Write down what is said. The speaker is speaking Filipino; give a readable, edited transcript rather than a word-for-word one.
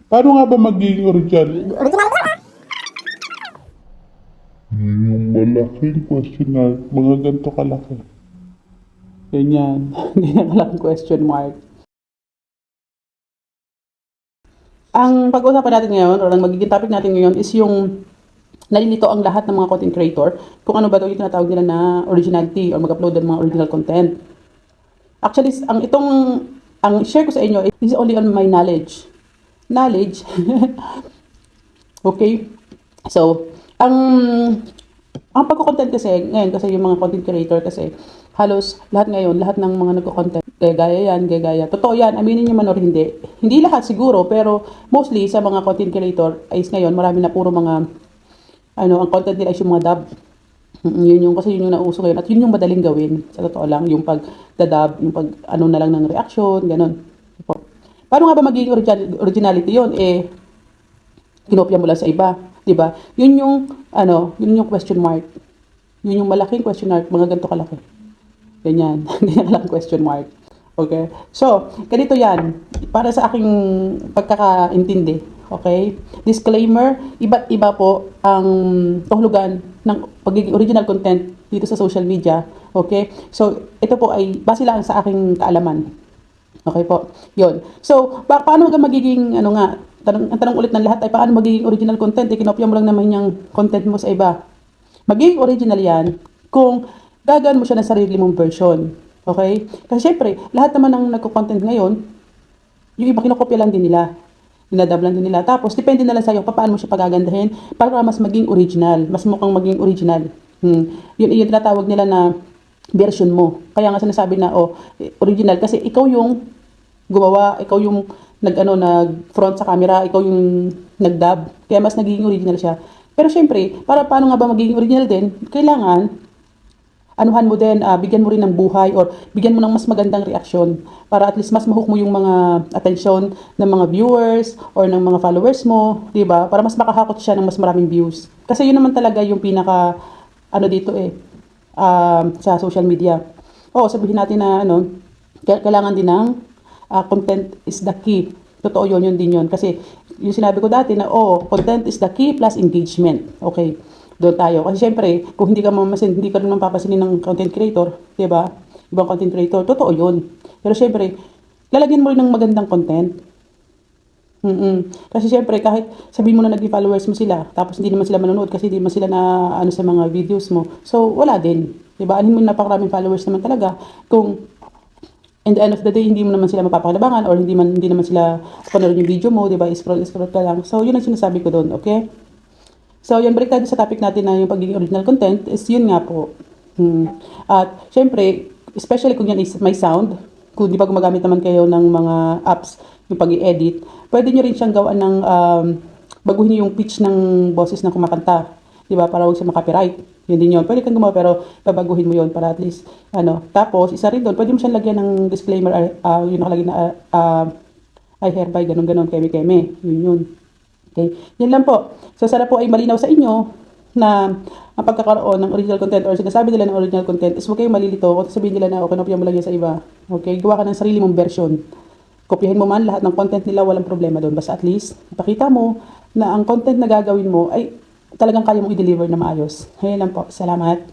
Paano nga ba magiging original? Yun yung malaking question mark. Mga ganito kalaki. Ganyan. Ganyan lang question mark. Ang pag-uusapan natin ngayon, or ang magiging topic natin ngayon is yung nalilito ang lahat ng mga content creator kung ano ba daw yung tinatawag nila na originality or mag-upload ng mga original content. Actually, ang share ko sa inyo is only on my knowledge. Knowledge. Okay? So, ang pagko-content kasi, ngayon kasi yung mga content creator kasi, halos lahat ngayon, lahat ng mga nagko-content, gaya yan, gaya. Totoo yan, aminin nyo man or hindi. Hindi lahat siguro, pero mostly sa mga content creator, ay ngayon, marami na puro mga, ang content nila is yung mga dub. Yun yung, kasi yun yung nauso ngayon, at yun yung madaling gawin, sa totoo lang, yung pag-dub, yung pag, na lang ng reaction, ganun. Paano nga ba magiging originality yun? Kinopya mo lang sa iba. 'Di ba? Yun yung question mark. Yun yung malaking question mark, mga ganito kalaki. Ganyan. Ganyan lang question mark. Okay? So, ganito yan. Para sa aking pagkakaintindi. Okay? Disclaimer, iba't iba po ang kahulugan ng pagiging original content dito sa social media. Okay? So, ito po ay base lang sa aking kaalaman. Okay po? Yun. So, paano ka magiging, ang tanong ulit ng lahat ay paano magiging original content? Kinopya mo lang naman yung content mo sa iba. Magiging original yan kung gagawin mo siya ng sarili mong version. Okay? Kasi syempre, lahat naman ng nagko-content ngayon, yung iba kinokopya lang din nila. Dinadab lang din nila. Tapos, depende na lang sa'yo paano mo siya pagagandahin para mas maging original. Mas mukhang maging original. Yun tinatawag nila na version mo. Kaya nga sinasabi na, original. Kasi ikaw yung gumawa, ikaw yung nag-front sa camera, ikaw yung nag-dub. Kaya mas nagiging original siya. Pero syempre, paano nga ba magiging original din? Kailangan, anuhan mo din, bigyan mo rin ng buhay or bigyan mo ng mas magandang reaksyon para at least mas mahook mo yung mga attention ng mga viewers or ng mga followers mo, di ba? Para mas makahakot siya ng mas maraming views. Kasi yun naman talaga yung pinaka, dito sa social media. Sabihin natin na, kailangan din ng content is the key. Totoo yun din yun. Kasi yung sinabi ko dati na, content is the key plus engagement. Okay, doon tayo. Kasi syempre, kung hindi ka rin mapapasinin ng content creator, di ba? Ibang content creator, totoo yun. Pero syempre, lalagyan mo rin ng magandang content. Kasi syempre, kahit sabihin mo na naging followers mo sila, tapos hindi naman sila manonood kasi hindi naman sila na sa mga videos mo. So, wala din. Di ba? Anin mo napakaraming followers naman talaga kung in the end of the day, hindi mo naman sila mapapakinabangan or hindi naman sila panood yung video mo, di ba? Scroll ka lang. So, yun ang sinasabi ko doon, okay? So, yun, balik tayo sa topic natin na yung pagiging original content is yun nga po. At, syempre, especially kung yan is may sound, kung di ba gumagamit naman kayo ng mga apps, yung pag-i-edit, pwede nyo rin siyang gawaan ng, baguhin yung pitch ng boses ng kumakanta. Di ba? Para huwag siya makapiright. Yun din yun. Pwede kang gumawa pero babaguhin mo yun para at least, Tapos, isa rin doon, pwede mo siyang lagyan ng disclaimer, yung nakalagay na, I hereby, ganun, keme. Yun. Okay? Yan lang po. So, sana po ay malinaw sa inyo na ang pagkakaroon ng original content or sinasabi nila ng original content is huwag kayong malilito o sabihin nila na kinopya mo lang yan sa iba. Okay? Gawa ka ng sarili mong version. Kopyahin mo man lahat ng content nila, walang problema doon. Basta at least, ipakita mo na ang content na gagawin mo ay talagang kaya mong i-deliver na maayos. Ayan lang po. Salamat.